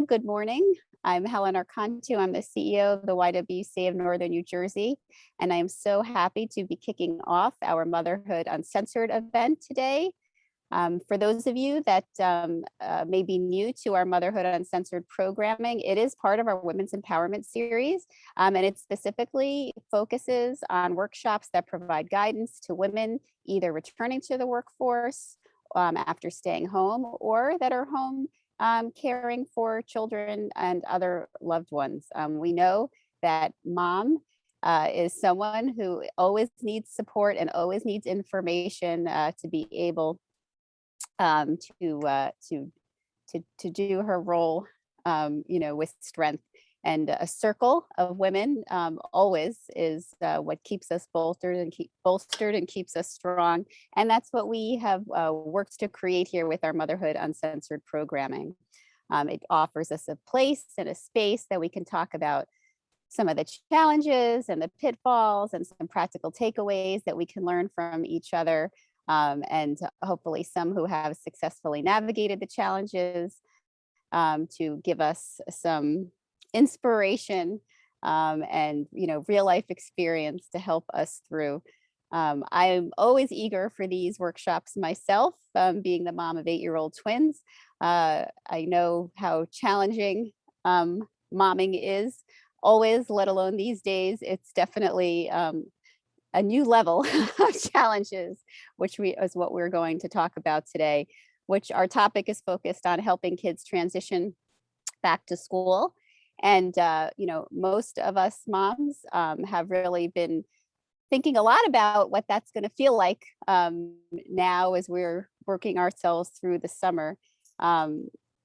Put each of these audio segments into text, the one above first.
Good morning. I'm Helen Archontou. I'm the CEO of the YWCA of Northern New Jersey, and I am so happy to be kicking off our Motherhood Uncensored event today. For those of you that may be new to our Motherhood Uncensored programming, it is part of our Women's Empowerment series, and it specifically focuses on workshops that provide guidance to women either returning to the workforce after staying home or that are home caring for children and other loved ones. We know that mom is someone who always needs support and always needs information to be able to do her role, with strength. And a circle of women always is what keeps us bolstered and keeps us strong. And that's what we have worked to create here with our Motherhood Uncensored programming. It offers us a place and a space that we can talk about some of the challenges and the pitfalls and some practical takeaways that we can learn from each other. And hopefully some who have successfully navigated the challenges to give us some inspiration and real life experience to help us through. I'm always eager for these workshops myself, being the mom of 8-year-old twins. I know how challenging momming is always, let alone these days. It's definitely a new level of challenges, which is what we're going to talk about today, which our topic is focused on helping kids transition back to school. And, most of us moms have really been thinking a lot about what that's going to feel like now as we're working ourselves through the summer.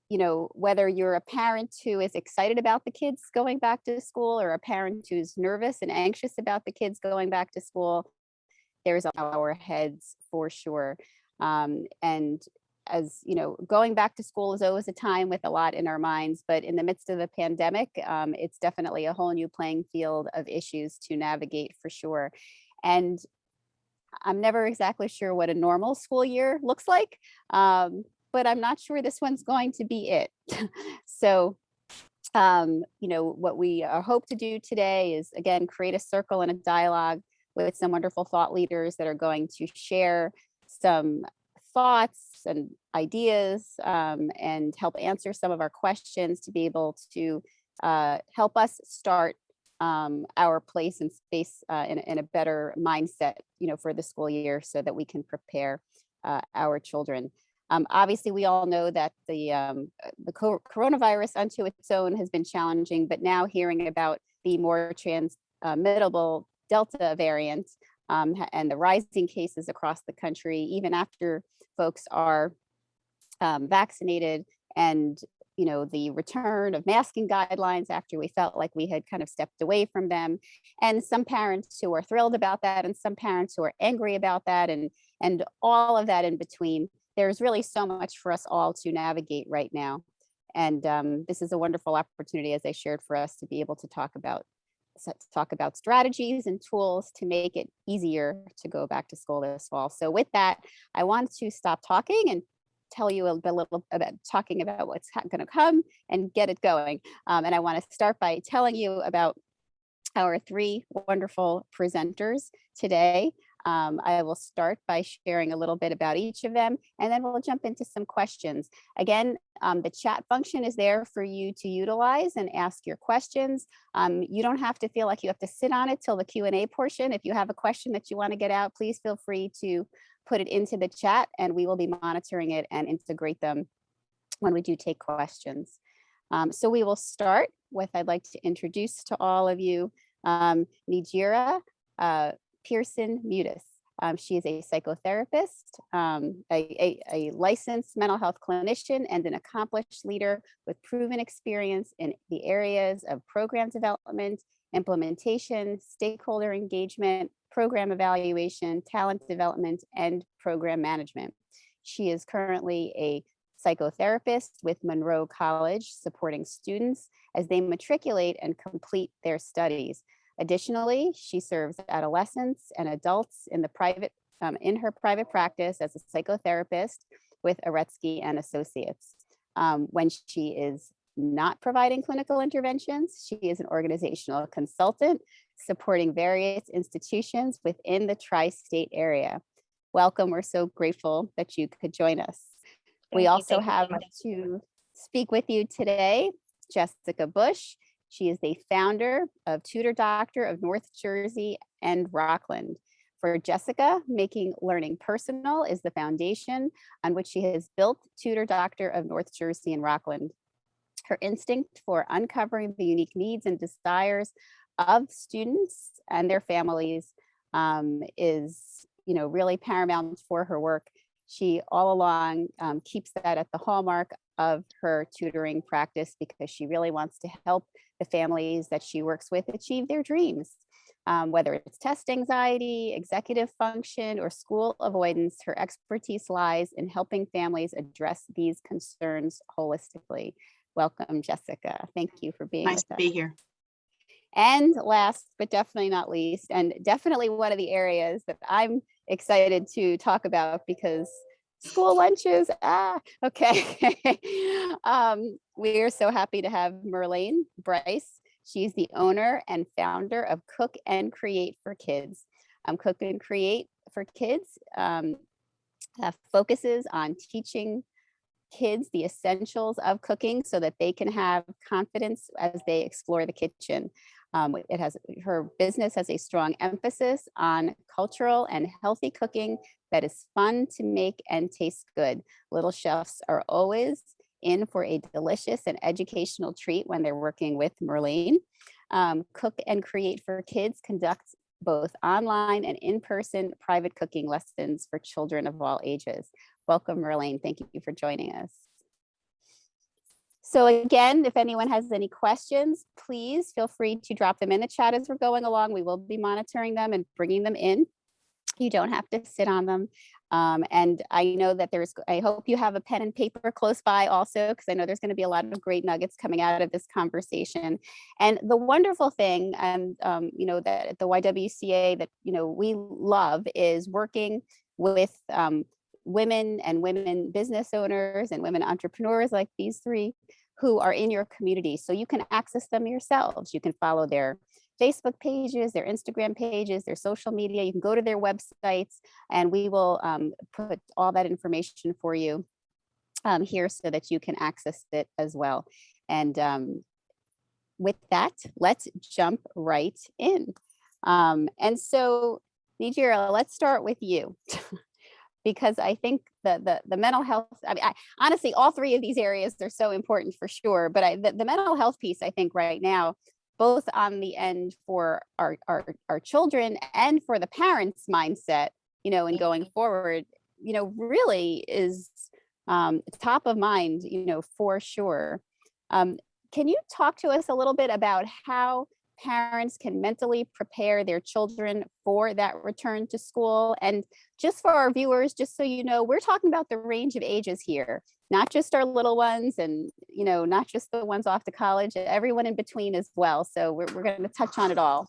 Whether you're a parent who is excited about the kids going back to school or a parent who's nervous and anxious about the kids going back to school, there's our heads for sure. And as going back to school is always a time with a lot in our minds, but in the midst of the pandemic, it's definitely a whole new playing field of issues to navigate for sure. And I'm never exactly sure what a normal school year looks like, but I'm not sure this one's going to be it. So, what we hope to do today is, again, create a circle and a dialogue with some wonderful thought leaders that are going to share some thoughts and ideas and help answer some of our questions to be able to help us start our place and space in a better mindset, for the school year so that we can prepare our children. Obviously, we all know that the coronavirus unto its own has been challenging, but now hearing about the more transmittable Delta variant and the rising cases across the country, even after folks are vaccinated, and the return of masking guidelines after we felt like we had kind of stepped away from them, and some parents who are thrilled about that, and some parents who are angry about that, and all of that in between. There's really so much for us all to navigate right now. And this is a wonderful opportunity, as I shared, for us to be able to talk about strategies and tools to make it easier to go back to school this fall. So with that, I want to stop talking and tell you a little about talking about what's going to come and get it going. And I want to start by telling you about our 3 wonderful presenters today. I will start by sharing a little bit about each of them, and then we'll jump into some questions. Again, the chat function is there for you to utilize and ask your questions. You don't have to feel like you have to sit on it till the Q&A portion. If you have a question that you want to get out, please feel free to put it into the chat, and we will be monitoring it and integrate them when we do take questions. So we will start with, I'd like to introduce to all of you, Nygera Pierson Mutis. She is a psychotherapist, a licensed mental health clinician, and an accomplished leader with proven experience in the areas of program development, implementation, stakeholder engagement, program evaluation, talent development, and program management. She is currently a psychotherapist with Monroe College, supporting students as they matriculate and complete their studies. Additionally, she serves adolescents and adults in her private practice as a psychotherapist with Aretsky and Associates. When she is not providing clinical interventions. She is an organizational consultant supporting various institutions within the tri-state area. Welcome. We're so grateful that you could join us. We also have to speak with you today, Jessica Bush. She is the founder of Tutor Doctor of North Jersey and Rockland. For Jessica, making learning personal is the foundation on which she has built Tutor Doctor of North Jersey and Rockland. Her instinct for uncovering the unique needs and desires of students and their families is, really paramount for her work. She all along keeps that at the hallmark of her tutoring practice because she really wants to help the families that she works with achieve their dreams. Whether it's test anxiety, executive function, or school avoidance, her expertise lies in helping families address these concerns holistically. Welcome, Jessica. Thank you for being with us. Nice to be here. And last, but definitely not least, and definitely one of the areas that I'm excited to talk about because school lunches, okay. We are so happy to have Mirlaine Brice. She's the owner and founder of Cook and Create for Kids. Cook and Create for Kids focuses on teaching kids the essentials of cooking so that they can have confidence as they explore the kitchen. Her business has a strong emphasis on cultural and healthy cooking that is fun to make and tastes good. Little chefs are always in for a delicious and educational treat when they're working with Mirlaine. Cook and Create for Kids conducts both online and in-person private cooking lessons for children of all ages. Welcome, Mirlaine. Thank you for joining us. So again, if anyone has any questions, please feel free to drop them in the chat as we're going along. We will be monitoring them and bringing them in. You don't have to sit on them. And I know that I hope you have a pen and paper close by also, because I know there's going to be a lot of great nuggets coming out of this conversation. And the wonderful thing, and that at the YWCA that, we love is working with women and women business owners and women entrepreneurs like these three who are in your community. So you can access them yourselves. You can follow their Facebook pages, their Instagram pages, their social media. You can go to their websites, and we will put all that information for you here so that you can access it as well. And with that, let's jump right in. And so, Nygera, let's start with you. Because I think the mental health, honestly, all three of these areas are so important for sure. But the mental health piece, I think right now, both on the end for our children and for the parents' mindset, and going forward, really is top of mind, for sure. Can you talk to us a little bit about how parents can mentally prepare their children for that return to school? And just for our viewers, just so you know, we're talking about the range of ages here, not just our little ones and, not just the ones off to college, everyone in between as well. So we're going to touch on it all.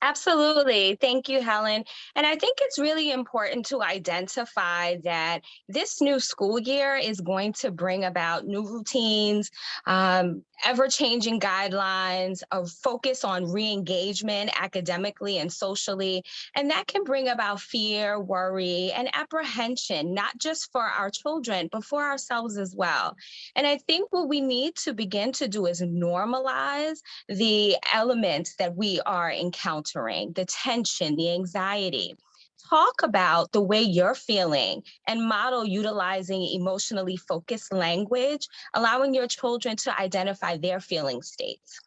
Absolutely. Thank you, Helen. And I think it's really important to identify that this new school year is going to bring about new routines, ever-changing guidelines, a focus on re-engagement academically and socially. And that can bring about fear, worry, and apprehension, not just for our children, but for ourselves as well. And I think what we need to begin to do is normalize the elements that we are encountering, the tension, the anxiety. Talk about the way you're feeling and model utilizing emotionally focused language, allowing your children to identify their feeling states.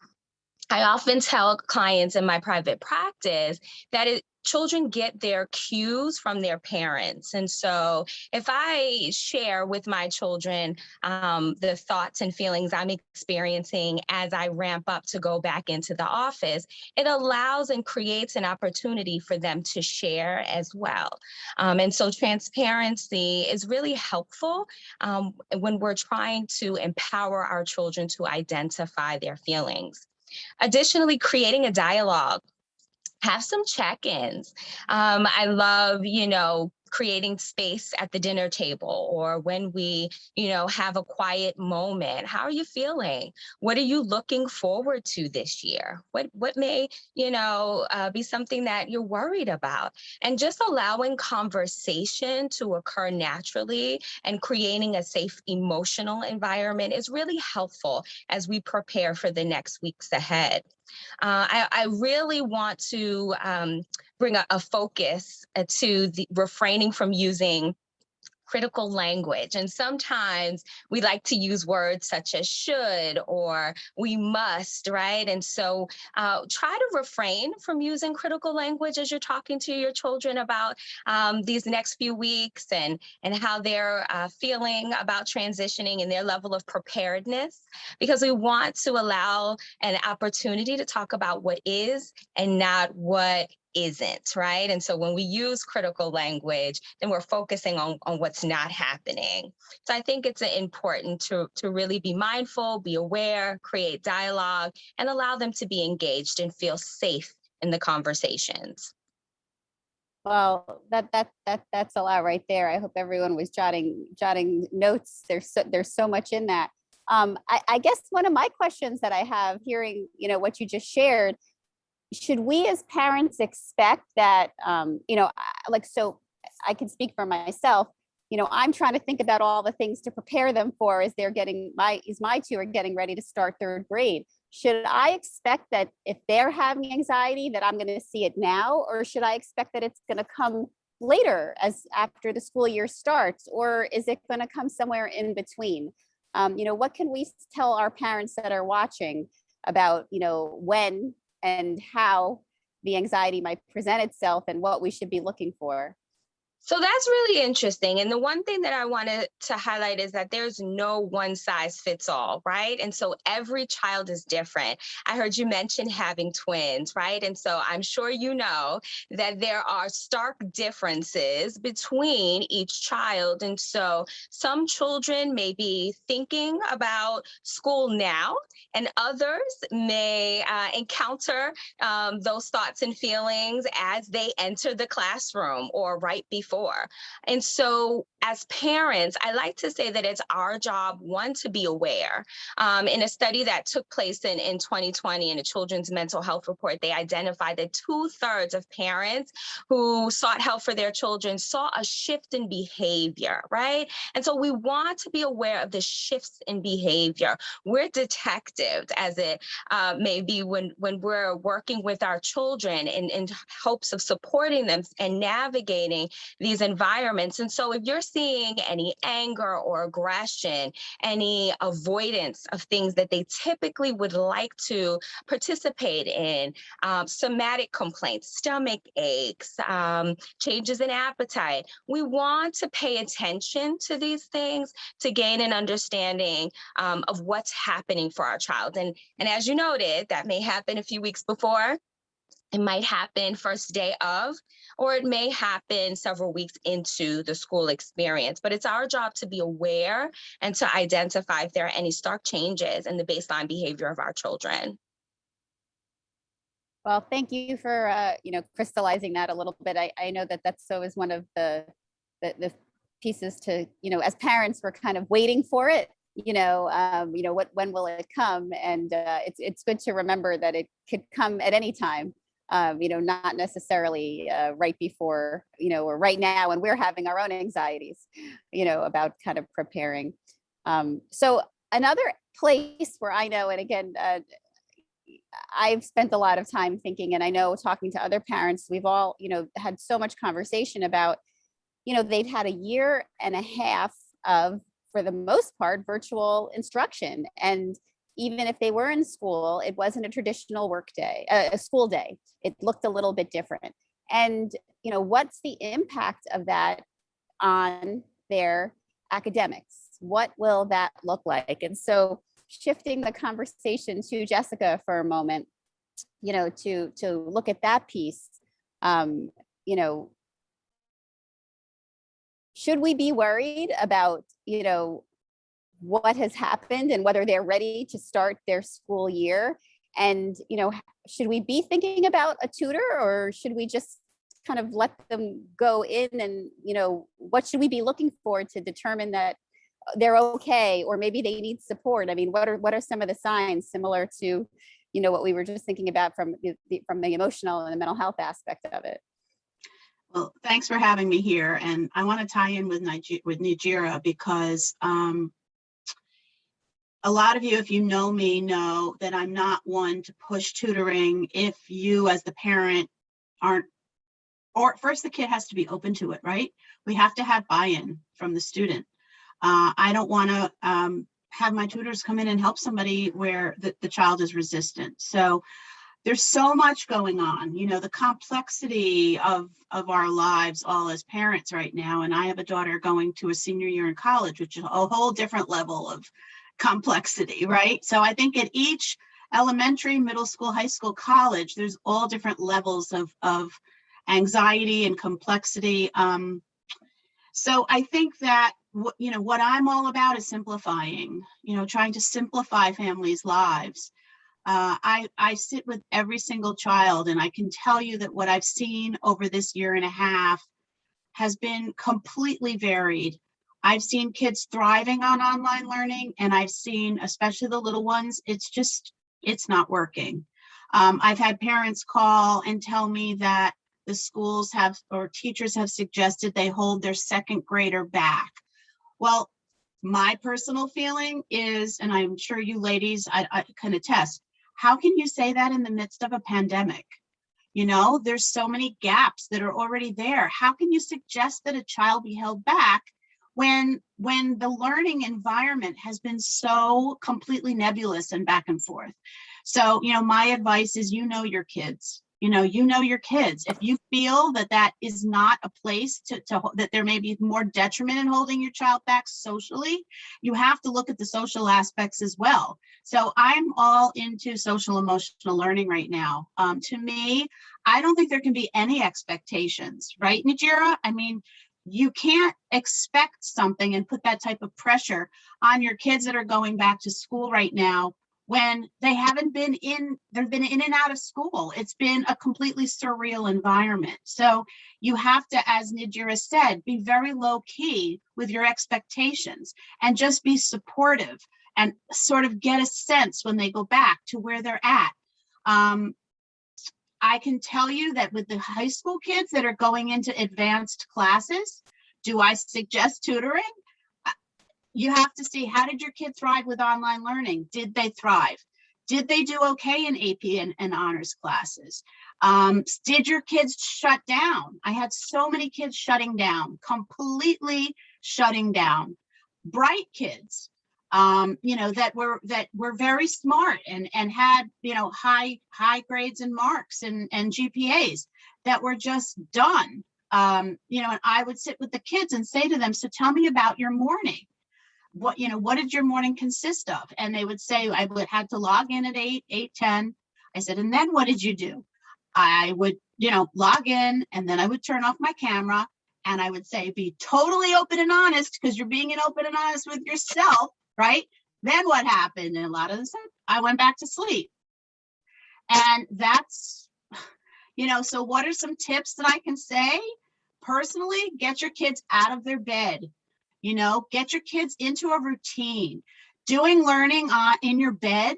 I often tell clients in my private practice that children get their cues from their parents. And so if I share with my children the thoughts and feelings I'm experiencing as I ramp up to go back into the office, it allows and creates an opportunity for them to share as well. And so transparency is really helpful when we're trying to empower our children to identify their feelings. Additionally, creating a dialogue. Have some check-ins. I love, creating space at the dinner table, or when we, have a quiet moment. How are you feeling? What are you looking forward to this year? What may, be something that you're worried about? And just allowing conversation to occur naturally and creating a safe emotional environment is really helpful as we prepare for the next weeks ahead. I really want to bring a focus to the refraining from using critical language. And sometimes we like to use words such as should or we must, right? And so try to refrain from using critical language as you're talking to your children about these next few weeks and how they're feeling about transitioning and their level of preparedness, because we want to allow an opportunity to talk about what is and not what isn't, right? And so when we use critical language, then we're focusing on what's not happening. So I think it's important to really be mindful, be aware, create dialogue, and allow them to be engaged and feel safe in the conversations. Well, that's a lot right there. I hope everyone was jotting notes. There's so much in that. I guess one of my questions that I have, hearing what you just shared, should we as parents expect that, so I can speak for myself, I'm trying to think about all the things to prepare them for as my two are getting ready to start third grade. Should I expect that if they're having anxiety that I'm going to see it now, or should I expect that it's going to come later as after the school year starts, or is it going to come somewhere in between? What can we tell our parents that are watching about, when and how the anxiety might present itself and what we should be looking for? So that's really interesting. And the one thing that I wanted to highlight is that there's no one size fits all, right? And so every child is different. I heard you mention having twins, right? And so I'm sure you know that there are stark differences between each child. And so some children may be thinking about school now, and others may encounter those thoughts and feelings as they enter the classroom or right before. And so as parents, I like to say that it's our job, one, to be aware. In a study that took place in 2020 in a children's mental health report, they identified that 2/3 of parents who sought help for their children saw a shift in behavior, right? And so we want to be aware of the shifts in behavior. We're detectives, as it may be, when we're working with our children in hopes of supporting them and navigating these environments. And so if you're seeing any anger or aggression, any avoidance of things that they typically would like to participate in, somatic complaints, stomach aches, changes in appetite, we want to pay attention to these things to gain an understanding of what's happening for our child. And as you noted, that may happen a few weeks before. It might happen first day of, or it may happen several weeks into the school experience. But it's our job to be aware and to identify if there are any stark changes in the baseline behavior of our children. Well, thank you for crystallizing that a little bit. I know that's so is one of the pieces to, as parents, we're kind of waiting for it. When will it come? And it's good to remember that it could come at any time. Not necessarily right before, or right now when we're having our own anxieties, about kind of preparing. So another place where I know, and again, I've spent a lot of time thinking, and I know talking to other parents, we've all, had so much conversation about, they've had a year and a half of, for the most part, virtual instruction. And even if they were in school, it wasn't a traditional work day, a school day. It looked a little bit different. And, what's the impact of that on their academics? What will that look like? And so shifting the conversation to Jessica for a moment, to look at that piece, should we be worried about, what has happened and whether they're ready to start their school year? And, should we be thinking about a tutor, or should we just kind of let them go in and, what should we be looking for to determine that they're okay, or maybe they need support? I mean, what are some of the signs similar to, what we were just thinking about from the emotional and the mental health aspect of it? Well, thanks for having me here. And I want to tie in with Nygera because a lot of you, if you know me, know that I'm not one to push tutoring if you as the parent aren't, or first the kid has to be open to it, right? We have to have buy-in from the student. I don't want to have my tutors come in and help somebody where the child is resistant. So there's so much going on, the complexity of our lives all as parents right now. And I have a daughter going to a senior year in college, which is a whole different level of complexity, right? So I think at each elementary, middle school, high school, college, there's all different levels of anxiety and complexity. So I think that what I'm all about is simplifying, trying to simplify families' lives. I sit with every single child, and I can tell you that what I've seen over this year and a half has been completely varied. I've seen kids thriving on online learning, and I've seen, especially the little ones, it's not working. I've had parents call and tell me that the schools or teachers have suggested they hold their second grader back. Well, my personal feeling is, and I'm sure you ladies, I can attest, how can you say that in the midst of a pandemic? There's so many gaps that are already there. How can you suggest that a child be held back when the learning environment has been so completely nebulous and back and forth? So, my advice is, your kids. Your kids. If you feel that is not a place that there may be more detriment in holding your child back socially, you have to look at the social aspects as well. So I'm all into social emotional learning right now. To me, I don't think there can be any expectations, right, Nygera? I mean, you can't expect something and put that type of pressure on your kids that are going back to school right now when they they've been in and out of school. It's been a completely surreal environment. So you have to, as Nygera said, be very low key with your expectations and just be supportive and sort of get a sense when they go back to where they're at. I can tell you that with the high school kids that are going into advanced classes, do I suggest tutoring? You have to see, how did your kid thrive with online learning? Did they thrive? Did they do okay in AP and honors classes? Did your kids shut down? I had so many kids shutting down, completely shutting down. Bright kids, that were very smart and had, high grades and marks and GPAs that were just done. And I would sit with the kids and say to them, so tell me about your morning. What did your morning consist of? And they would say, I had to log in at 8:10. I said, and then what did you do? I would, log in, and then I would turn off my camera, and I would say, be totally open and honest, because you're being open and honest with yourself, right? Then what happened? And a lot of them said, I went back to sleep. And that's, so what are some tips that I can say? Personally, get your kids out of their bed. Get your kids into a routine. Doing learning in your bed,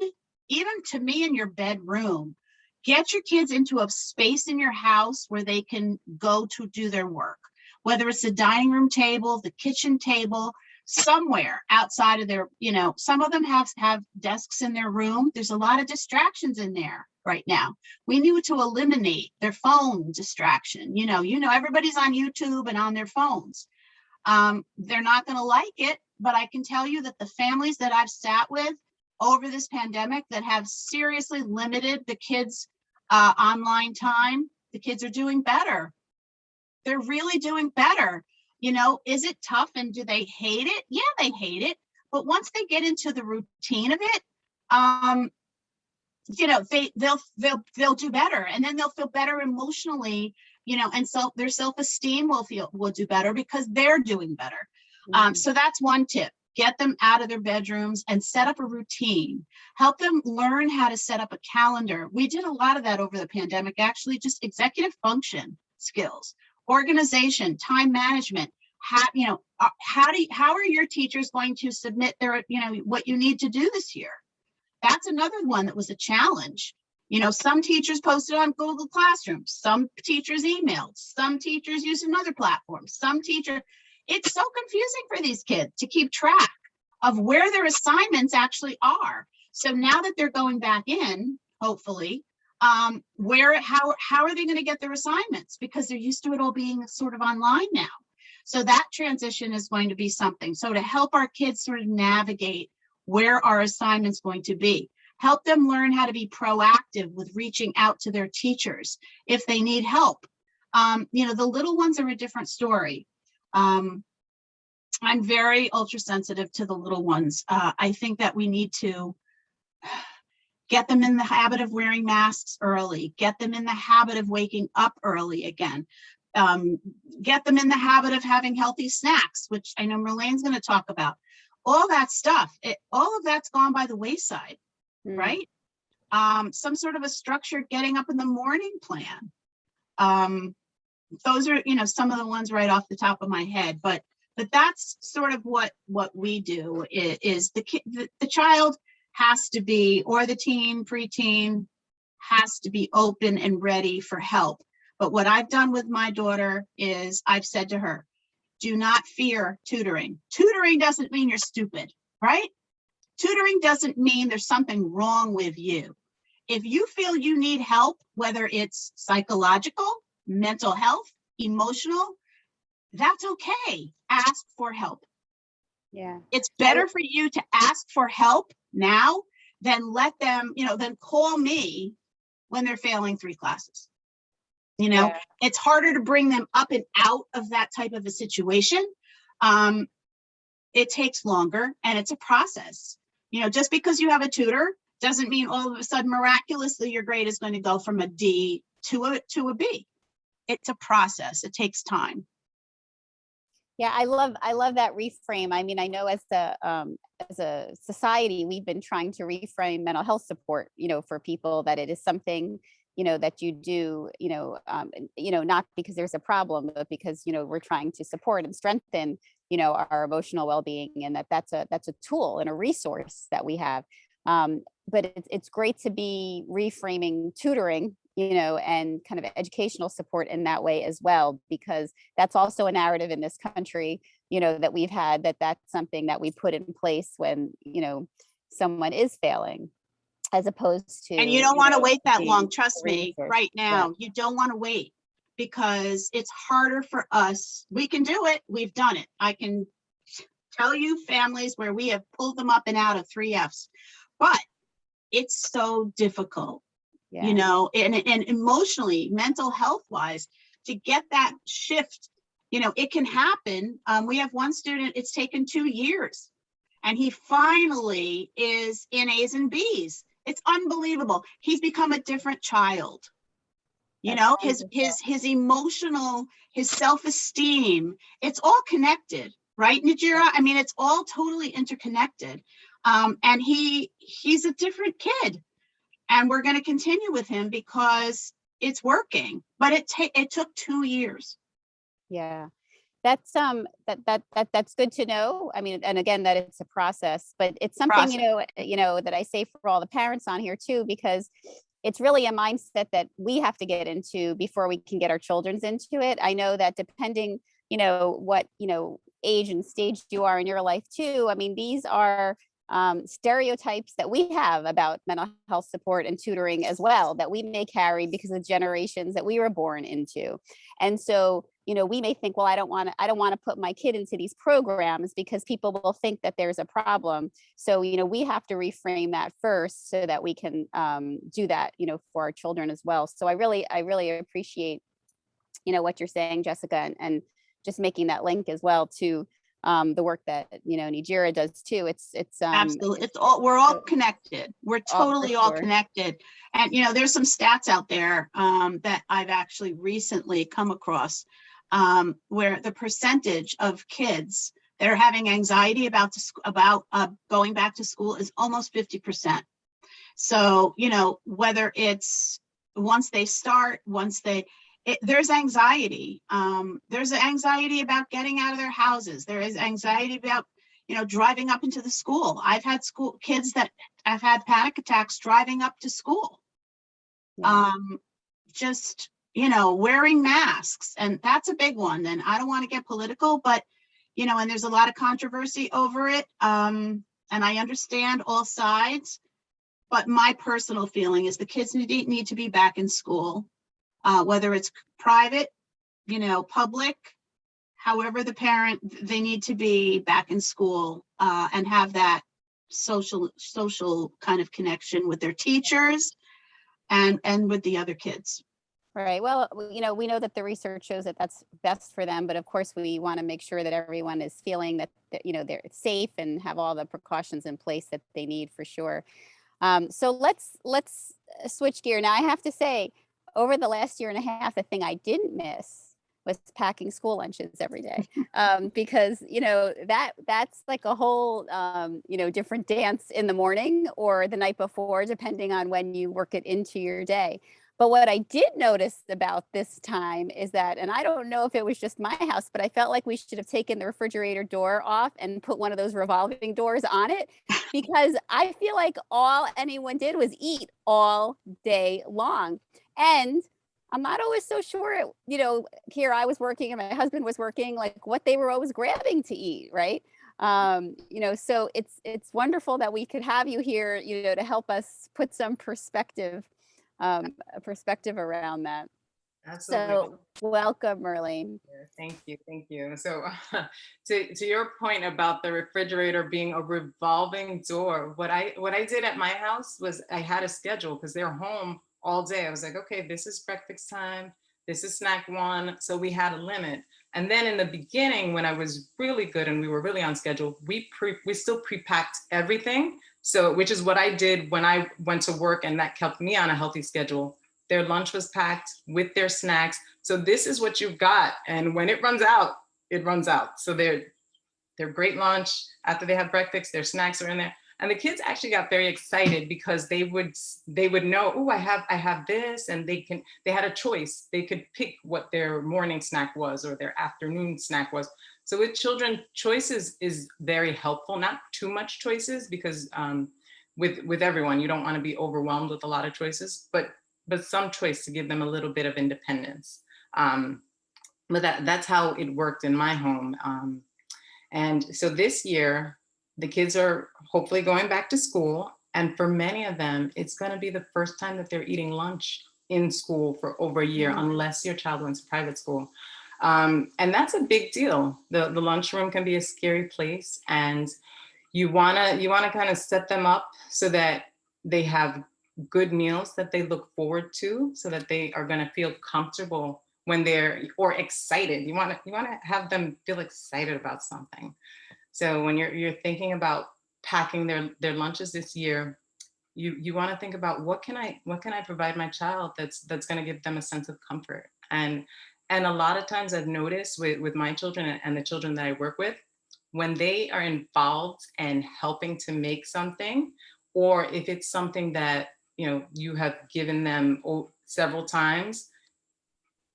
even to me in your bedroom. Get your kids into a space in your house where they can go to do their work, whether it's the dining room table, the kitchen table, somewhere outside of their, some of them have desks in their room. There's a lot of distractions in there right now. We need to eliminate their phone distraction. Everybody's on YouTube and on their phones. They're not going to like it, but I can tell you that the families that I've sat with over this pandemic that have seriously limited the kids' online time, the kids are doing better. They're really doing better. Is it tough and do they hate it? Yeah, they hate it. But once they get into the routine of it, they'll do better, and then they'll feel better emotionally. And so their self-esteem will do better because they're doing better. So that's one tip. Get them out of their bedrooms and set up a routine. Help them learn how to set up a calendar. We did a lot of that over the pandemic, actually, just executive function. skills, organization, time management. How are your teachers going to submit their, what you need to do this year? That's another one that was a challenge. Some teachers posted on Google Classroom, some teachers emailed, some teachers used another platform, it's so confusing for these kids to keep track of where their assignments actually are. So now that they're going back in, hopefully, how are they going to get their assignments? Because they're used to it all being sort of online now. So that transition is going to be something. So to help our kids sort of navigate where our assignment's going to be, help them learn how to be proactive with reaching out to their teachers if they need help. The little ones are a different story. I'm very ultra sensitive to the little ones. I think that we need to get them in the habit of wearing masks early, get them in the habit of waking up early again, get them in the habit of having healthy snacks, which I know Mirlaine's going to talk about. All that stuff, all of that's gone by the wayside, right? Some sort of a structured getting up in the morning plan. Those are, some of the ones right off the top of my head, but that's sort of what we do is the child has to be, or the teen, preteen has to be open and ready for help. But what I've done with my daughter is I've said to her, do not fear tutoring. Tutoring doesn't mean you're stupid, right? Tutoring doesn't mean there's something wrong with you. If you feel you need help, whether it's psychological, mental health, emotional, that's okay. Ask for help. Yeah. It's better for you to ask for help now than let them, then call me when they're failing 3 classes. Yeah. It's harder to bring them up and out of that type of a situation. It takes longer and it's a process. Just because you have a tutor doesn't mean all of a sudden miraculously your grade is going to go from a D to a B. It's a process. It takes time. Yeah, I love that reframe. I mean, I know as a society, we've been trying to reframe mental health support, for people, that it is something, that you do, not because there's a problem, but because, we're trying to support and strengthen, our emotional well-being, and that's a tool and a resource that we have. But it's great to be reframing tutoring, and kind of educational support in that way as well, because that's also a narrative in this country, that we've had, that's something that we put in place when, someone is failing, as opposed to. And you don't want to wait that long. Trust me, right now, you don't want to wait, because it's harder for us. We can do it. We've done it. I can tell you families where we have pulled them up and out of 3 Fs, but it's so difficult. And emotionally, mental health wise, to get that shift, it can happen. We have one student, it's taken 2 years, and he finally is in A's and B's. It's unbelievable. He's become a different child. His emotional, his self-esteem, it's all connected, right, Nygera? I mean, it's all totally interconnected. And he's a different kid. And we're going to continue with him because it's working, but it took 2 years. Yeah, that's that's good to know. I mean, and again, that it's a process, but it's something, that I say for all the parents on here too, because it's really a mindset that we have to get into before we can get our children's into it. I know that depending, what, age and stage you are in your life too. I mean, these are stereotypes that we have about mental health support and tutoring as well, that we may carry because of generations that we were born into. And so, we may think, well, I don't want to put my kid into these programs because people will think that there's a problem. So, we have to reframe that first so that we can do that, for our children as well. So I really appreciate, what you're saying, Jessica, and just making that link as well to the work that Nygera does too. It's absolutely, we're all connected. We're totally all connected. And there's some stats out there that I've actually recently come across, where the percentage of kids that are having anxiety about going back to school is almost 50%. So whether it's once they start, there's anxiety. There's anxiety about getting out of their houses. There is anxiety about, driving up into the school. I've had school kids that have had panic attacks driving up to school. Yeah. Just, wearing masks, and that's a big one. And I don't want to get political, but, and there's a lot of controversy over it. And I understand all sides, but my personal feeling is the kids need to be back in school. Whether it's private, public, however the parent, they need to be back in school and have that social kind of connection with their teachers and with the other kids. Right. Well, we know that the research shows that that's best for them, but of course we want to make sure that everyone is feeling that they're safe and have all the precautions in place that they need for sure. So let's switch gear. Now I have to say, over the last year and a half, the thing I didn't miss was packing school lunches every day, because that's like a whole different dance in the morning or the night before, depending on when you work it into your day. But what I did notice about this time is that, and I don't know if it was just my house, but I felt like we should have taken the refrigerator door off and put one of those revolving doors on it, because I feel like all anyone did was eat all day long. And I'm not always so sure, here I was working and my husband was working, like what they were always grabbing to eat, right? So it's wonderful that we could have you here, to help us put some perspective around that. Absolutely. So welcome, Mirlaine. Thank you. So to your point about the refrigerator being a revolving door, what I did at my house was I had a schedule because they're home all day. I was like, okay, this is breakfast time, this is snack one. So we had a limit. And then in the beginning, when I was really good and we were really on schedule, we still pre-packed everything. So, which is what I did when I went to work, and that kept me on a healthy schedule. Their lunch was packed with their snacks. So this is what you've got. And when it runs out, it runs out. So they're great lunch. After they have breakfast, their snacks are in there. And the kids actually got very excited because they would know, oh, I have this, and they had a choice. They could pick what their morning snack was or their afternoon snack was. So with children, choices is very helpful. Not too much choices, because with everyone, you don't want to be overwhelmed with a lot of choices, but some choice to give them a little bit of independence. But that's how it worked in my home. And so this year, the kids are hopefully going back to school. And for many of them, it's going to be the first time that they're eating lunch in school for over a year, unless your child went to private school. And that's a big deal. The lunchroom can be a scary place, and you wanna kind of set them up so that they have good meals that they look forward to, so that they are going to feel comfortable when or excited. You want to have them feel excited about something. So when you're thinking about packing their lunches this year, you want to think about what can I provide my child that's going to give them a sense of comfort. And a lot of times I've noticed with my children and the children that I work with, when they are involved and helping to make something, or if it's something that you have given them several times,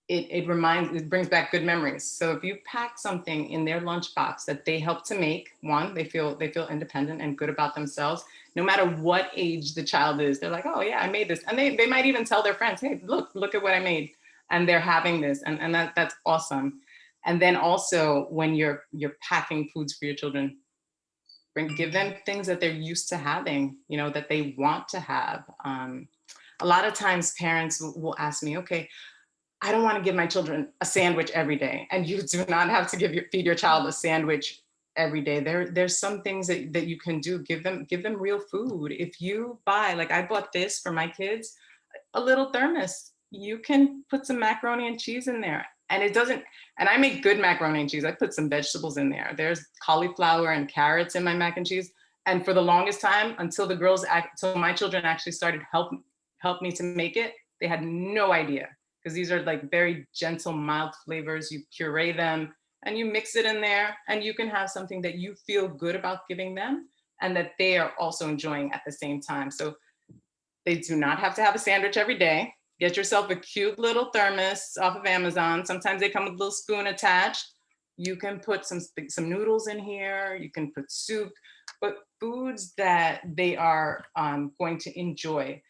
it brings back good memories. So if you pack something in their lunchbox that they help to make, one, they feel independent and good about themselves, no matter what age the child is. They're like, oh yeah, I made this. And they might even tell their friends, hey, look at what I made. And they're having this, and that's awesome. And then also when you're packing foods for your children, give them things that they're used to having, that they want to have. A lot of times parents will ask me, okay, I don't want to give my children a sandwich every day. And you do not have to feed your child a sandwich every day. There's some things that you can do. Give them real food. If you buy, like I bought this for my kids, a little thermos, you can put some macaroni and cheese in there. And I make good macaroni and cheese. I put some vegetables in there. There's cauliflower and carrots in my mac and cheese. And for the longest time, until my children actually started help me to make it, they had no idea. Because these are like very gentle, mild flavors. You puree them and you mix it in there, and you can have something that you feel good about giving them and that they are also enjoying at the same time. So they do not have to have a sandwich every day. Get yourself a cute little thermos off of Amazon. Sometimes they come with a little spoon attached. You can put some noodles in here. You can put soup, but foods that they are going to enjoy.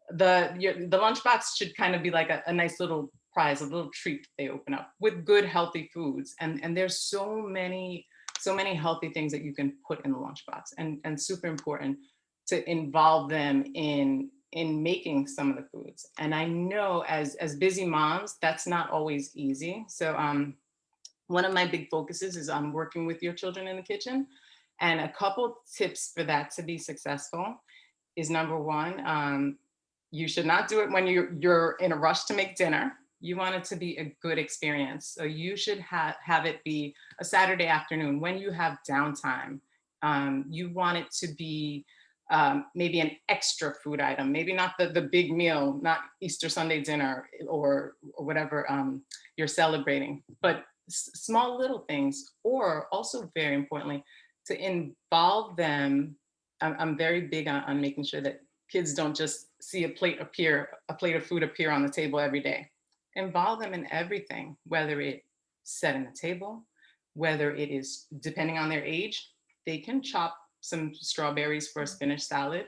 The lunchbox should kind of be like a nice little prize, a little treat they open up with good, healthy foods. And there's so many healthy things that you can put in the lunchbox, and super important to involve them in making some of the foods. And I know as busy moms, that's not always easy. So one of my big focuses is on working with your children in the kitchen. And a couple tips for that to be successful is, number one, you should not do it when you're in a rush to make dinner. You want it to be a good experience. So you should have it be a Saturday afternoon when you have downtime. You want it to be maybe an extra food item, maybe not the big meal, not Easter Sunday dinner or whatever you're celebrating, but small little things. Or also, very importantly, to involve them. I'm very big on making sure that kids don't just see a plate of food appear on the table every day. Involve them in everything, whether it's setting the table, whether it is, depending on their age, they can chop some strawberries for a spinach salad.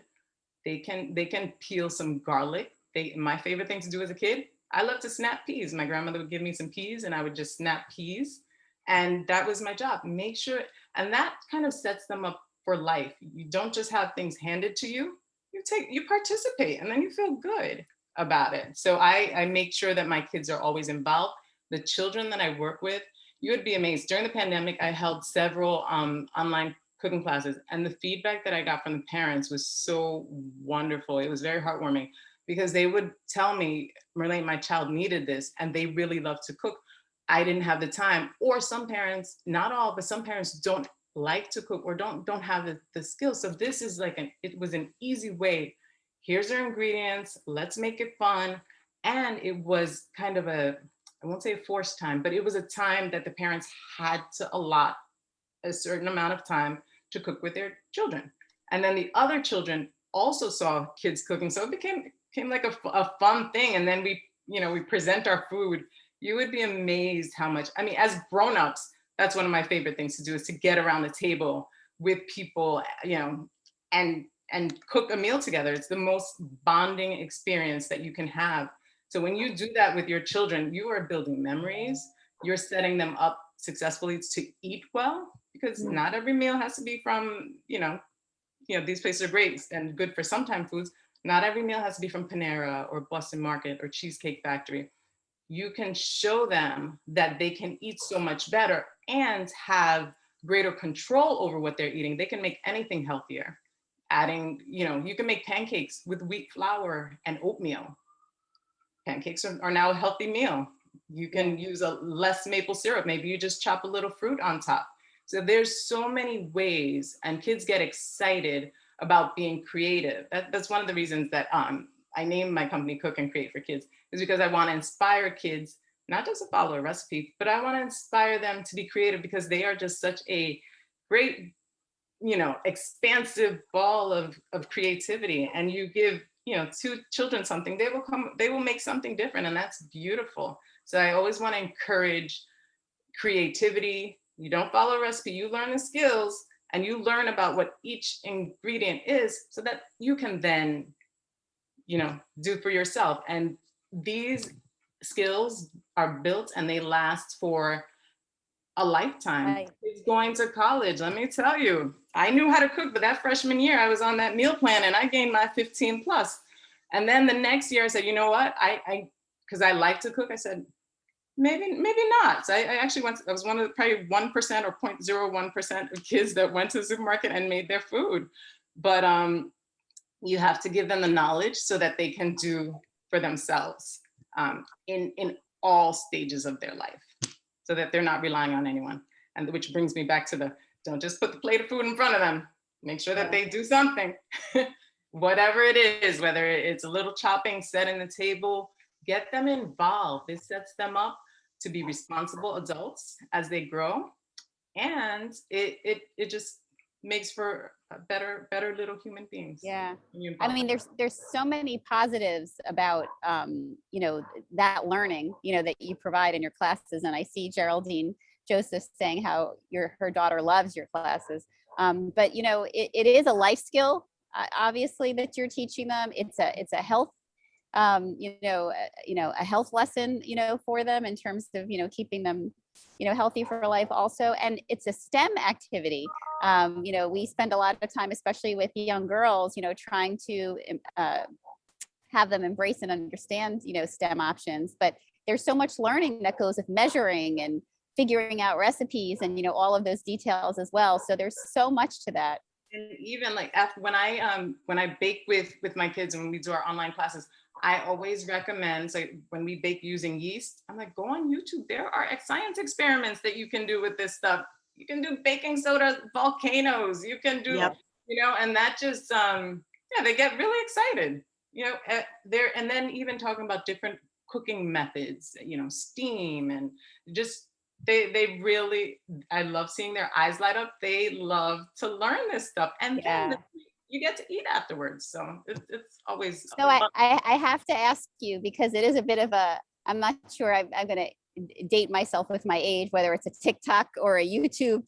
They can peel some garlic. My favorite thing to do as a kid, I love to snap peas. My grandmother would give me some peas and I would just snap peas. And that was my job. Make sure, and that kind of sets them up for life. You don't just have things handed to you. You participate, and then you feel good about it. So I make sure that my kids are always involved. The children that I work with, you would be amazed. During the pandemic, I held several online cooking classes, and the feedback that I got from the parents was so wonderful. It was very heartwarming, because they would tell me, Mirlaine, my child needed this, and they really love to cook. I didn't have the time. Or some parents, not all, but some parents don't like to cook or don't have the skills. So this is it was an easy way. Here's our ingredients, let's make it fun. And it was kind of I won't say a forced time, but it was a time that the parents had to allot a certain amount of time to cook with their children. And then the other children also saw kids cooking. So it became like a fun thing. And then we present our food. You would be amazed how much, I mean, as grownups, that's one of my favorite things to do, is to get around the table with people, and cook a meal together. It's the most bonding experience that you can have. So when you do that with your children, you are building memories. You're setting them up successfully to eat well, because not every meal has to be from, these places are great and good for sometime foods. Not every meal has to be from Panera or Boston Market or Cheesecake Factory. You can show them that they can eat so much better and have greater control over what they're eating. They can make anything healthier. Adding, you can make pancakes with wheat flour and oatmeal. Pancakes are now a healthy meal. You can use a less maple syrup. Maybe you just chop a little fruit on top. So there's so many ways, and kids get excited about being creative. That's one of the reasons that I named my company Cook and Create for Kids, is because I want to inspire kids, not just to follow a recipe, but I want to inspire them to be creative, because they are just such a great, expansive ball of creativity. And you give, two children something, they will make something different, and that's beautiful. So I always want to encourage creativity. You don't follow a recipe, you learn the skills, and you learn about what each ingredient is, so that you can then do for yourself. And these skills are built and they last for a lifetime. Right. Kids going to college, let me tell you, I knew how to cook, but that freshman year I was on that meal plan and I gained my 15 plus. And then the next year I said, you know what, because I like to cook, I said, maybe not. So I was one of the probably 1% or 0.01% of kids that went to the supermarket and made their food. But you have to give them the knowledge so that they can do for themselves in all stages of their life, so that they're not relying on anyone. And which brings me back to don't just put the plate of food in front of them. Make sure that they do something, whatever it is, whether it's a little chopping, setting the table, get them involved. This sets them up to be responsible adults as they grow. And it just makes for better little human beings. Yeah. when you I involve mean, them. there's so many positives about, that learning, that you provide in your classes. And I see Geraldine Joseph saying how her daughter loves your classes. But it is a life skill, obviously, that you're teaching them. It's a health, a health lesson, for them in terms of, keeping them, healthy for life also. And it's a STEM activity. We spend a lot of time, especially with young girls, trying to have them embrace and understand, STEM options. But there's so much learning that goes with measuring and figuring out recipes and, all of those details as well. So there's so much to that. And even like after when I bake with my kids and when we do our online classes, I always recommend, so when we bake using yeast, I'm like, go on YouTube. There are science experiments that you can do with this stuff. You can do baking soda volcanoes. You can do, Yep. And that just, they get really excited, there. And then even talking about different cooking methods, steam and just, they really, I love seeing their eyes light up. They love to learn this stuff. And then you get to eat afterwards. So it's always. So I have to ask you, because it is a bit of I'm not sure I'm going to date myself with my age, whether it's a TikTok or a YouTube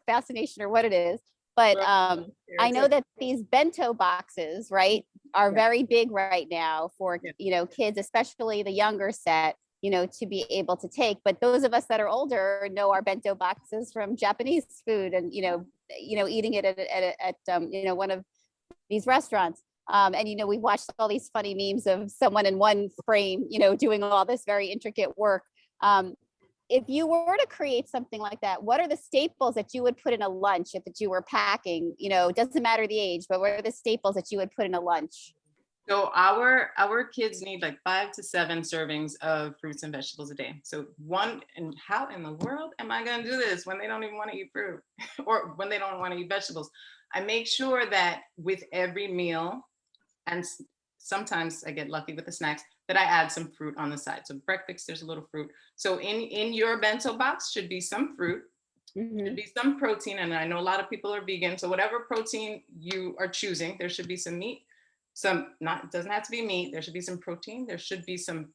fascination or what it is. But I know that these bento boxes, right, are very big right now for, kids, especially the younger set, to be able to take. But those of us that are older know our bento boxes from Japanese food and, eating it at one of these restaurants. And, we watched all these funny memes of someone in one frame, doing all this very intricate work. If you were to create something like that, what are the staples that you would put in a lunch that you were packing? It doesn't matter the age, but what are the staples that you would put in a lunch? So our kids need like 5 to 7 servings of fruits and vegetables a day. So and how in the world am I going to do this when they don't even want to eat fruit or when they don't want to eat vegetables? I make sure that with every meal, and sometimes I get lucky with the snacks, that I add some fruit on the side. So breakfast, there's a little fruit. So in your bento box should be some fruit, should be some protein. And I know a lot of people are vegan. So whatever protein you are choosing, there should be some meat. It doesn't have to be meat. There should be some protein. There should be some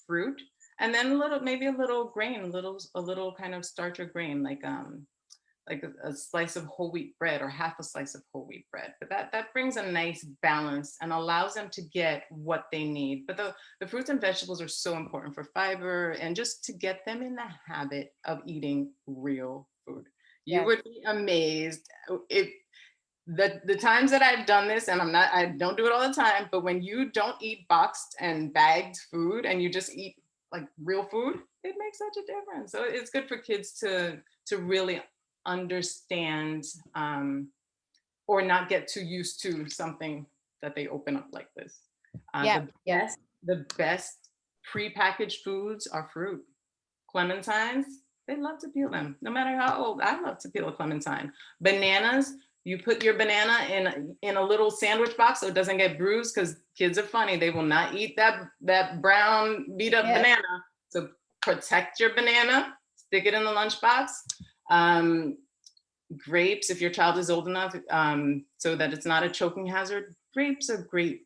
fruit, and then maybe a little grain, a little kind of starter grain, like a slice of whole wheat bread or half a slice of whole wheat bread. But that brings a nice balance and allows them to get what they need. But the fruits and vegetables are so important for fiber and just to get them in the habit of eating real food. You would be amazed if the times that I've done this, and I don't do it all the time, but when you don't eat boxed and bagged food and you just eat like real food, it makes such a difference. So it's good for kids to really understand or not get too used to something that they open up like this. The best prepackaged foods are fruit. Clementines, they love to peel them. No matter how old, I love to peel a clementine. Bananas, you put your banana in a little sandwich box so it doesn't get bruised, because kids are funny. They will not eat that brown beat up banana. So protect your banana, stick it in the lunchbox. Grapes, if your child is old enough, so that it's not a choking hazard. Grapes are great.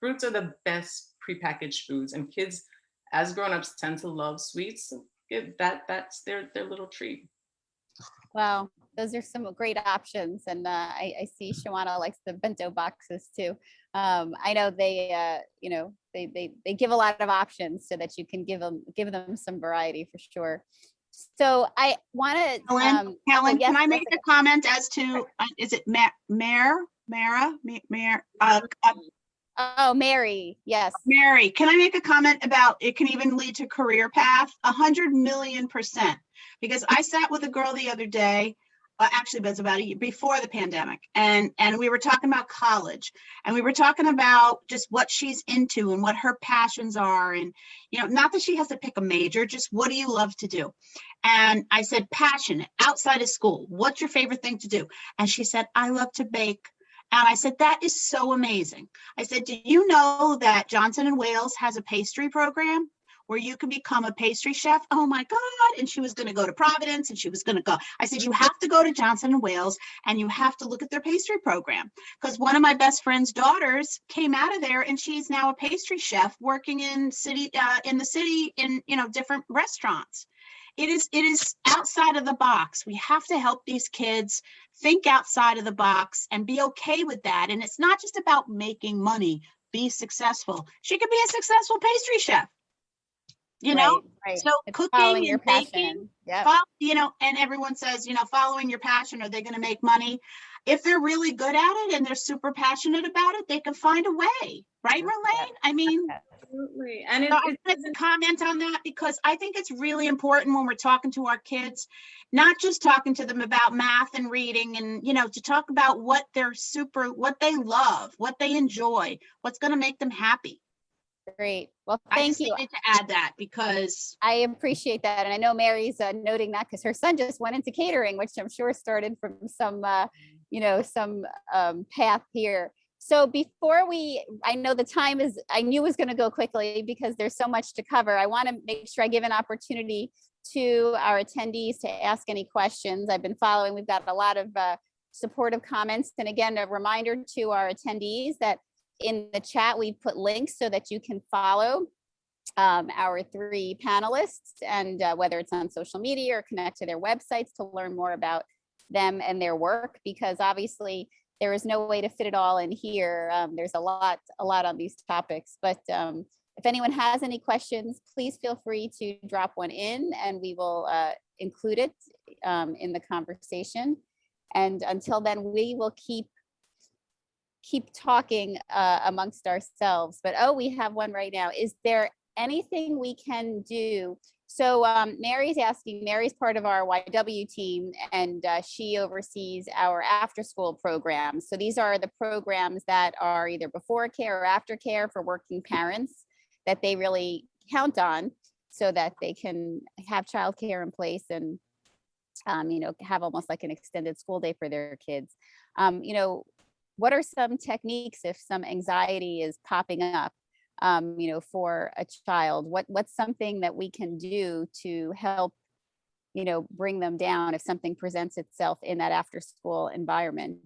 Fruits are the best prepackaged foods, and kids as grown-ups tend to love sweets. So that's their little treat. Wow, those are some great options. And I see Shawana likes the bento boxes too. I know they give a lot of options so that you can give them some variety for sure. So I want to, Helen, can I make a comment as to, is it Mara? Mary, yes. Mary, can I make a comment about it can even lead to career path? 100,000,000%. Because I sat with a girl the other day, actually it was about a year before the pandemic, and we were talking about college, and we were talking about just what she's into and what her passions are, and not that she has to pick a major, just what do you love to do? And I said, passionate, outside of school, what's your favorite thing to do? And she said, I love to bake. And I said, that is so amazing. I said, do you know that Johnson & Wales has a pastry program where you can become a pastry chef. Oh my God. And she was going to go to Providence and she was going to go. I said, you have to go to Johnson & Wales and you have to look at their pastry program. Because one of my best friend's daughters came out of there and she's now a pastry chef working in the city in, different restaurants. It is outside of the box. We have to help these kids think outside of the box and be okay with that. And it's not just about making money, be successful. She could be a successful pastry chef, Right. So It's cooking following your and baking, passion. Yep. and everyone says, following your passion, are they going to make money? If they're really good at it and they're super passionate about it, they can find a way. Right, Mirlaine? I mean, Absolutely. And so I wanted to comment on that because I think it's really important when we're talking to our kids, not just talking to them about math and reading and, to talk about what they love, what they enjoy, what's going to make them happy. Great. Well, I thank just you. needed to add that because I appreciate that. And I know Mary's noting that because her son just went into catering, which I'm sure started from some path here. So before I know the time I knew was going to go quickly because there's so much to cover. I want to make sure I give an opportunity to our attendees to ask any questions. I've been following, we've got a lot of supportive comments. And again, a reminder to our attendees that in the chat, we put links so that you can follow our 3 panelists and whether it's on social media or connect to their websites to learn more about them and their work, because obviously there is no way to fit it all in here. There's a lot on these topics, but if anyone has any questions, please feel free to drop one in and we will include it in the conversation. And until then, we will keep talking amongst ourselves. But we have one right now. Is there anything we can do? So Mary's asking, Mary's part of our YW team and she oversees our after school programs. So these are the programs that are either before care or after care for working parents that they really count on so that they can have childcare in place and have almost like an extended school day for their kids. What are some techniques if some anxiety is popping up, for a child? What's something that we can do to help, bring them down if something presents itself in that after school environment?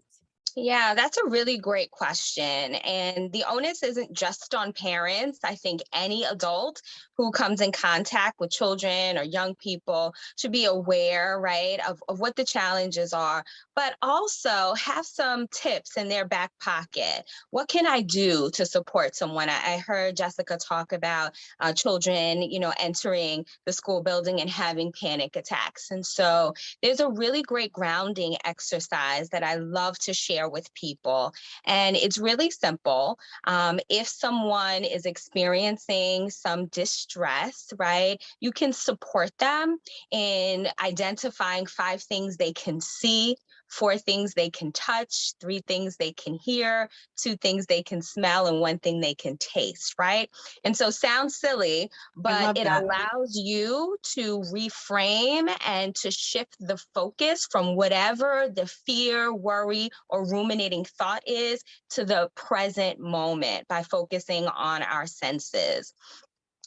Yeah, that's a really great question. And the onus isn't just on parents. I think any adult who comes in contact with children or young people should be aware, right, of what the challenges are, but also have some tips in their back pocket. What can I do to support someone? I heard Jessica talk about children, entering the school building and having panic attacks. And so there's a really great grounding exercise that I love to share with people. And it's really simple. If someone is experiencing some distress, right, you can support them in identifying 5 things they can see, 4 things they can touch, 3 things they can hear, 2 things they can smell, and 1 thing they can taste, right? And so sounds silly, but it allows you to reframe and to shift the focus from whatever the fear, worry, or ruminating thought is to the present moment by focusing on our senses.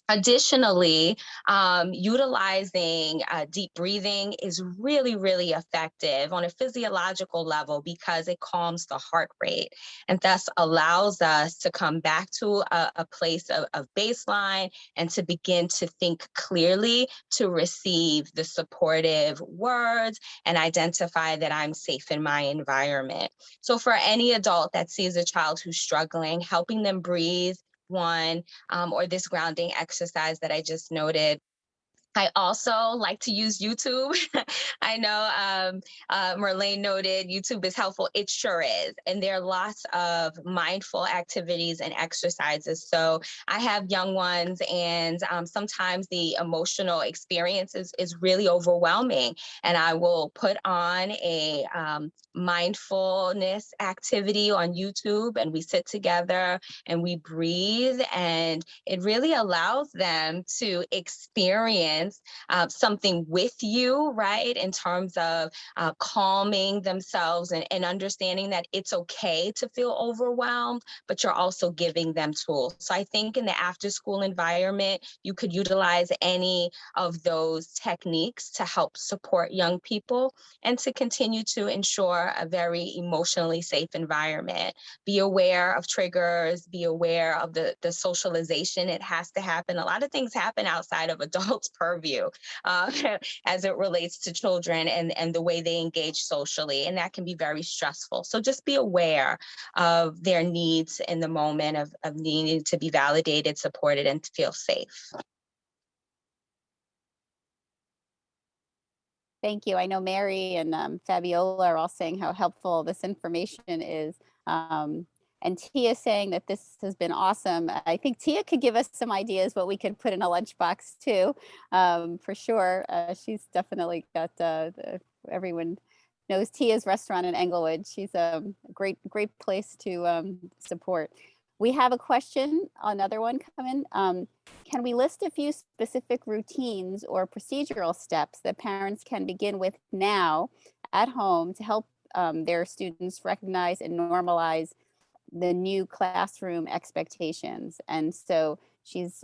Additionally, utilizing deep breathing is really, really effective on a physiological level because it calms the heart rate and thus allows us to come back to a place of baseline and to begin to think clearly to receive the supportive words and identify that I'm safe in my environment. So for any adult that sees a child who's struggling, helping them breathe, or this grounding exercise that I just noted. I also like to use YouTube. I know Mirlaine noted YouTube is helpful. It sure is. And there are lots of mindful activities and exercises. So I have young ones and sometimes the emotional experience is really overwhelming. And I will put on a mindfulness activity on YouTube and we sit together and we breathe. And it really allows them to experience experience something with you, right? In terms of calming themselves and understanding that it's okay to feel overwhelmed, but you're also giving them tools. So I think in the after school environment, you could utilize any of those techniques to help support young people and to continue to ensure a very emotionally safe environment. Be aware of triggers, be aware of the socialization. It has to happen. A lot of things happen outside of adults' purview as it relates to children and the way they engage socially, and that can be very stressful. So just be aware of their needs in the moment of needing to be validated, supported, and to feel safe. Thank you. I know Mary and Fabiola are all saying how helpful this information is. And Tia saying that this has been awesome. I think Tia could give us some ideas what we could put in a lunchbox too, for sure. She's definitely got, everyone knows Tia's restaurant in Englewood. She's a great place to support. We have a question, another one coming. Can we list a few specific routines or procedural steps that parents can begin with now at home to help their students recognize and normalize the new classroom expectations? And so she's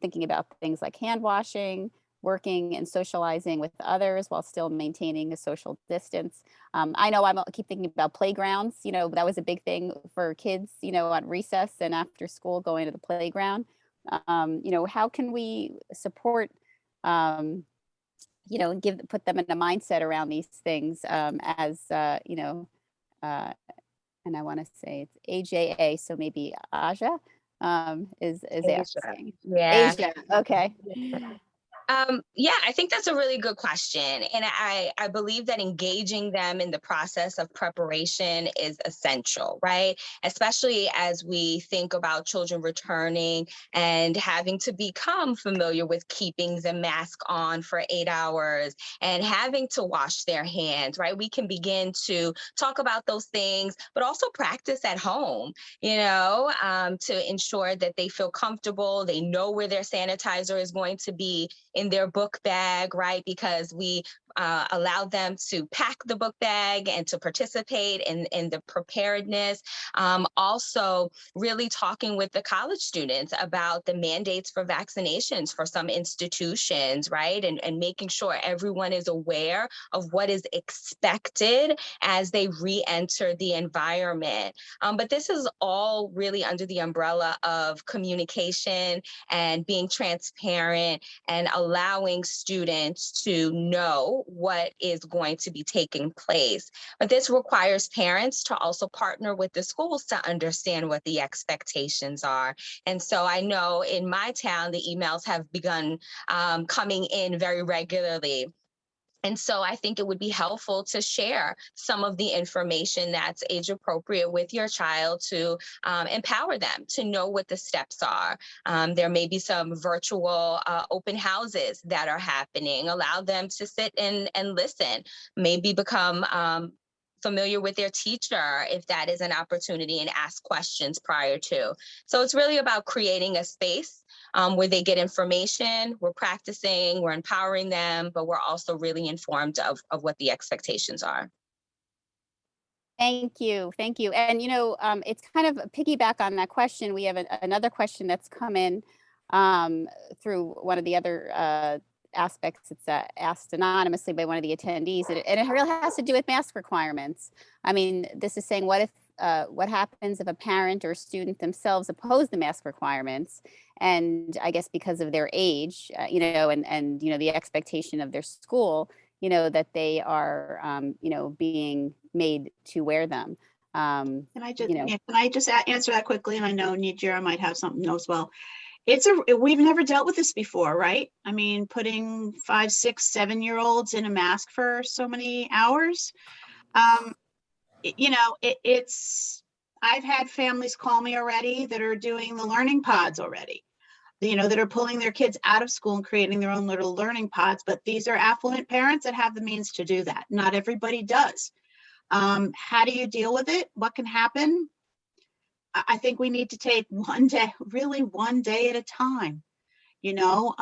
thinking about things like hand washing, working and socializing with others while still maintaining a social distance. I know I keep thinking about playgrounds. You know, that was a big thing for kids, you know, on recess and after school going to the playground. You know, how can we support, you know, put them in a mindset around these things as, you know, and I want to say it's AJA, so maybe Aja is asking. Yeah. Asia, okay. Yeah, I think that's a really good question. And I believe that engaging them in the process of preparation is essential, right? Especially as we think about children returning and having to become familiar with keeping the mask on for 8 hours and having to wash their hands, right? We can begin to talk about those things, but also practice at home, you know, to ensure that they feel comfortable, they know where their sanitizer is going to be in their book bag, right? Because we allowed them to pack the book bag and to participate in the preparedness. Also, really talking with the college students about the mandates for vaccinations for some institutions, right? And making sure everyone is aware of what is expected as they re-enter the environment. But this is all really under the umbrella of communication and being transparent and allowing students to know what is going to be taking place. But this requires parents to also partner with the schools to understand what the expectations are. And so I know in my town, the emails have begun coming in very regularly. And so I think it would be helpful to share some of the information that's age appropriate with your child to empower them to know what the steps are. There may be some virtual open houses that are happening. Allow them to sit and listen, maybe become familiar with their teacher if that is an opportunity, and ask questions prior to. So it's really about creating a space where they get information, we're practicing, we're empowering them, but we're also really informed of what the expectations are. Thank you. Thank you. And, you know, it's kind of a piggyback on that question. We have another question that's come in through one of the other aspects. It's asked anonymously by one of the attendees, and it really has to do with mask requirements. I mean, this is saying, what happens if a parent or student themselves oppose the mask requirements? And I guess because of their age, you know, and, you know, the expectation of their school, you know, that they are, you know, being made to wear them. Can I just, you know, can I just answer that quickly? And I know Nygera might have something as well. We've never dealt with this before, right? I mean, putting 5, 6, 7-year-olds in a mask for so many hours. You know, I've had families call me already that are doing the learning pods already, you know, that are pulling their kids out of school and creating their own little learning pods. But these are affluent parents that have the means to do that. Not everybody does. How do you deal with it? What can happen? I think we need to take one day, really one day at a time. You know,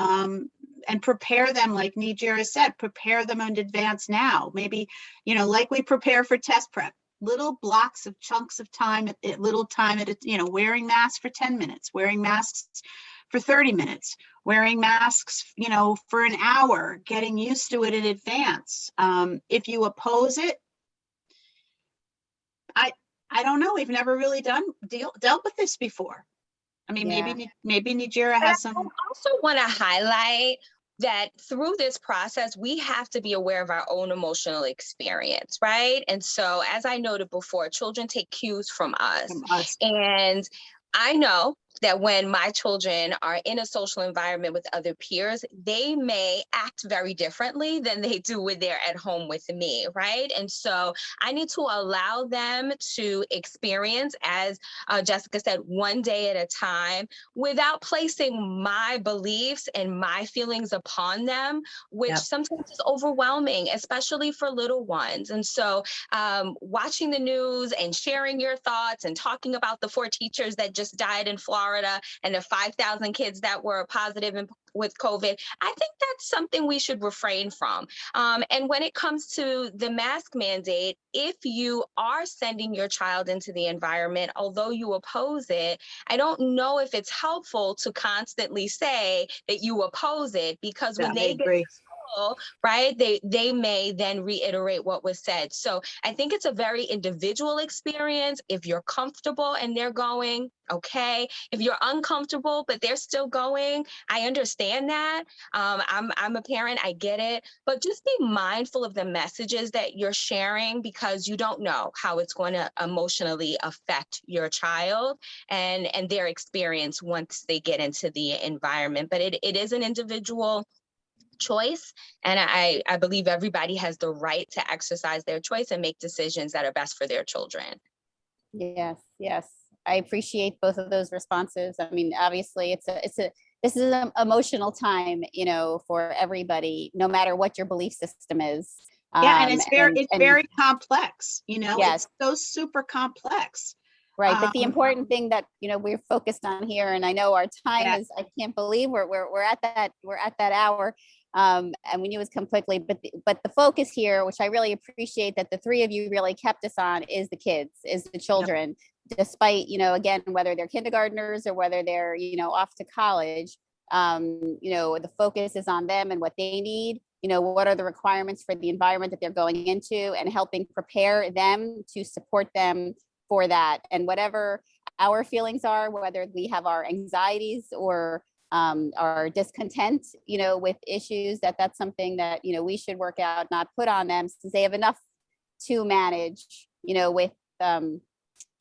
and prepare them, like Nygera said, prepare them in advance now. Maybe, like we prepare for test prep, little blocks of chunks of time, at little time at a, wearing masks for 10 minutes, wearing masks for 30 minutes, wearing masks, for an hour, getting used to it in advance. If you oppose it, I don't know. We've never really dealt with this before. I mean, Yeah. maybe Nygera But has I some. also want to highlight that through this process, we have to be aware of our own emotional experience, right? And so, as I noted before, children take cues from us. And I know that when my children are in a social environment with other peers, they may act very differently than they do when they're at home with me, right? And so I need to allow them to experience, as Jessica said, one day at a time, without placing my beliefs and my feelings upon them, which sometimes is overwhelming, especially for little ones. And so watching the news and sharing your thoughts and talking about the 4 teachers that just died in Florida and the 5,000 kids that were positive with COVID, I think that's something we should refrain from. And when it comes to the mask mandate, if you are sending your child into the environment, although you oppose it, I don't know if it's helpful to constantly say that you oppose it, because when they get right, they may then reiterate what was said. So I think it's a very individual experience. If you're comfortable and they're going, okay. If you're uncomfortable but they're still going, I understand that. I'm a parent, I get it, but just be mindful of the messages that you're sharing, because you don't know how it's going to emotionally affect your child and their experience once they get into the environment. But it is an individual choice. And I believe everybody has the right to exercise their choice and make decisions that are best for their children. Yes, yes. I appreciate both of those responses. I mean, obviously this is an emotional time, for everybody, no matter what your belief system is. Yeah, and it's very complex, Yes. It's so super complex. Right. But the important thing that, we're focused on here, and I know our time is, I can't believe we're at that hour. And we knew it was completely, but the focus here, which I really appreciate that the 3 of you really kept us on, is the kids, is the children, despite, again, whether they're kindergartners or whether they're, off to college, the focus is on them and what they need. What are the requirements for the environment that they're going into, and helping prepare them to support them for that. And whatever our feelings are, whether we have our anxieties or our discontent, with issues, that's something that, we should work out, not put on them, since they have enough to manage, with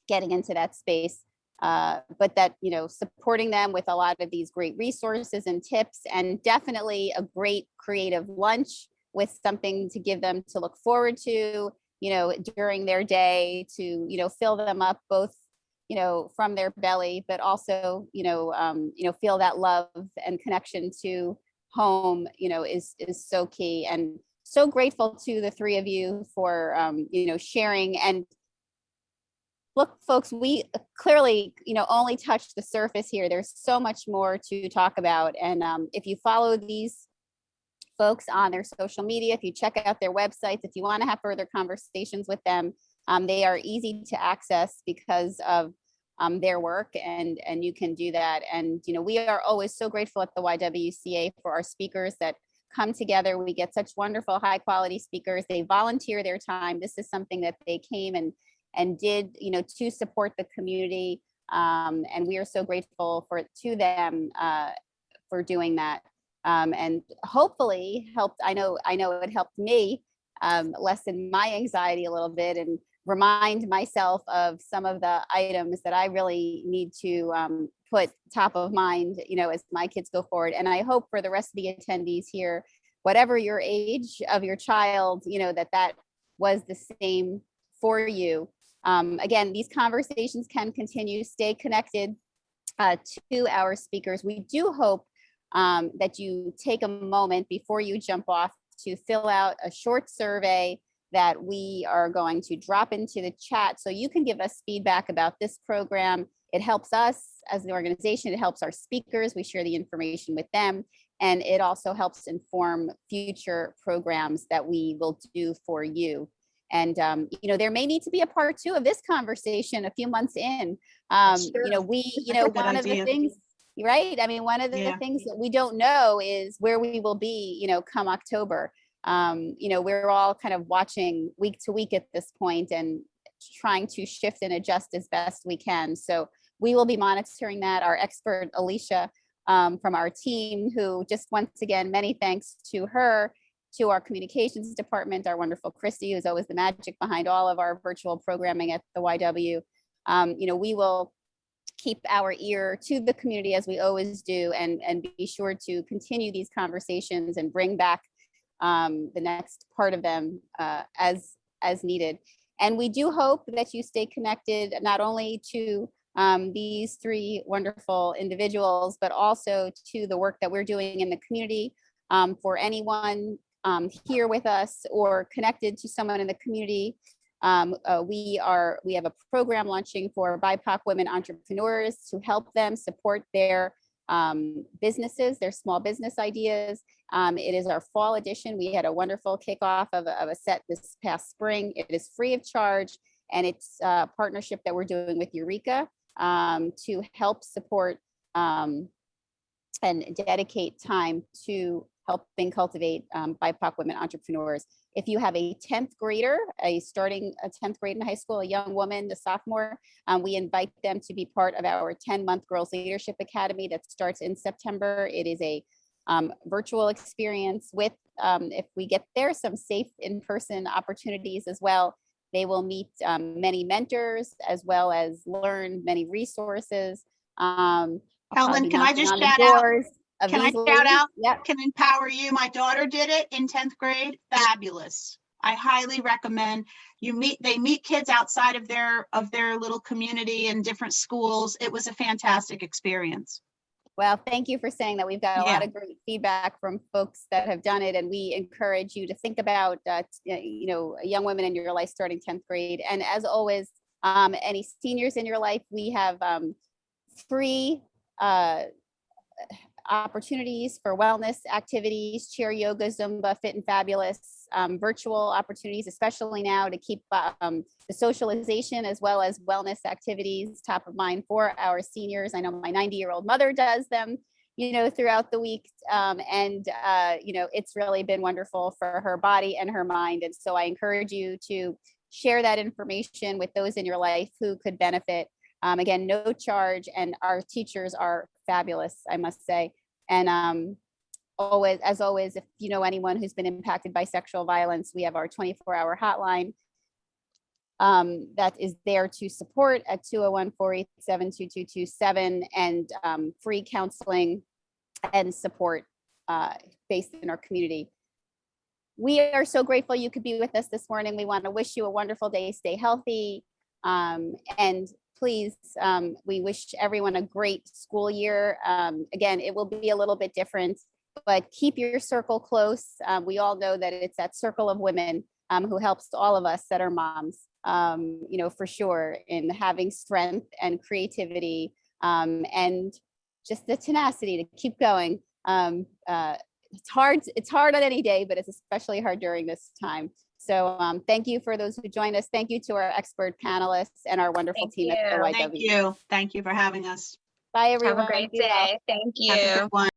getting into that space. But that, supporting them with a lot of these great resources and tips, and definitely a great creative lunch with something to give them to look forward to, during their day, to, fill them up both, from their belly, but also, feel that love and connection to home, is so key. And so grateful to the 3 of you for, sharing. And look, folks, we clearly, only touched the surface here. There's so much more to talk about. And if you follow these folks on their social media, if you check out their websites, if you want to have further conversations with them, they are easy to access because of their work, and you can do that. And we are always so grateful at the YWCA for our speakers that come together. We get such wonderful, high quality speakers. They volunteer their time. This is something that they came and did, to support the community, and we are so grateful to them for doing that. And hopefully helped. I know it helped me lessen my anxiety a little bit, and remind myself of some of the items that I really need to put top of mind, as my kids go forward. And I hope for the rest of the attendees here, whatever your age of your child, that was the same for you. Again, these conversations can continue. Stay connected to our speakers. We do hope that you take a moment before you jump off to fill out a short survey that we are going to drop into the chat so you can give us feedback about this program. It helps us as an organization, it helps our speakers, we share the information with them, and it also helps inform future programs that we will do for you. And, you know, there may need to be a part 2 of this conversation a few months in. You know, one of the things, right? I mean, one of the things that we don't know is where we will be, you know, come October. You know, we're all kind of watching week to week at this point and trying to shift and adjust as best we can. So we will be monitoring that. Our expert, Alicia, from our team, who just once again, many thanks to her, to our communications department, our wonderful Christy, who's always the magic behind all of our virtual programming at the YW. You know, we will keep our ear to the community as we always do, and be sure to continue these conversations and bring back the next part of them as needed. And we do hope that you stay connected not only to these 3 wonderful individuals, but also to the work that we're doing in the community. For anyone here with us or connected to someone in the community, we have a program launching for BIPOC women entrepreneurs to help them support their businesses, their small business ideas. It is our fall edition. We had a wonderful kickoff of a set this past spring. It is free of charge, and it's a partnership that we're doing with Eureka to help support and dedicate time to helping cultivate BIPOC women entrepreneurs. If you have a 10th grader, starting a 10th grade in high school, a young woman, a sophomore, we invite them to be part of our 10-month Girls Leadership Academy that starts in September. It is a virtual experience with, if we get there, some safe in-person opportunities as well. They will meet many mentors as well as learn many resources. Helen, can I just shout out? Can I shout out? Yep. Can empower you. My daughter did it in 10th grade. Fabulous. I highly recommend they meet kids outside of their little community and different schools. It was a fantastic experience. Well, thank you for saying that. We've got a lot of great feedback from folks that have done it, and we encourage you to think about, you know, young women in your life starting 10th grade. And as always, any seniors in your life, we have free opportunities for wellness activities, chair yoga, Zumba, Fit and Fabulous, virtual opportunities, especially now to keep the socialization as well as wellness activities top of mind for our seniors. I know my 90-year-old mother does them, you know, throughout the week. You know, it's really been wonderful for her body and her mind. And so I encourage you to share that information with those in your life who could benefit. Again, no charge, and our teachers are fabulous, I must say. And as always, if you know anyone who's been impacted by sexual violence, we have our 24-hour hotline that is there to support at 201-487-2227, and free counseling and support based in our community. We are so grateful you could be with us this morning. We want to wish you a wonderful day. Stay healthy. And please, we wish everyone a great school year. Again, it will be a little bit different, but keep your circle close. We all know that it's that circle of women who helps all of us that are moms, you know, for sure, in having strength and creativity and just the tenacity to keep going. It's hard on any day, but it's especially hard during this time. So thank you for those who joined us. Thank you to our expert panelists and our wonderful team at the YW. Thank you. Thank you for having us. Bye, everyone. Have a great day. Thank you. Have a good one.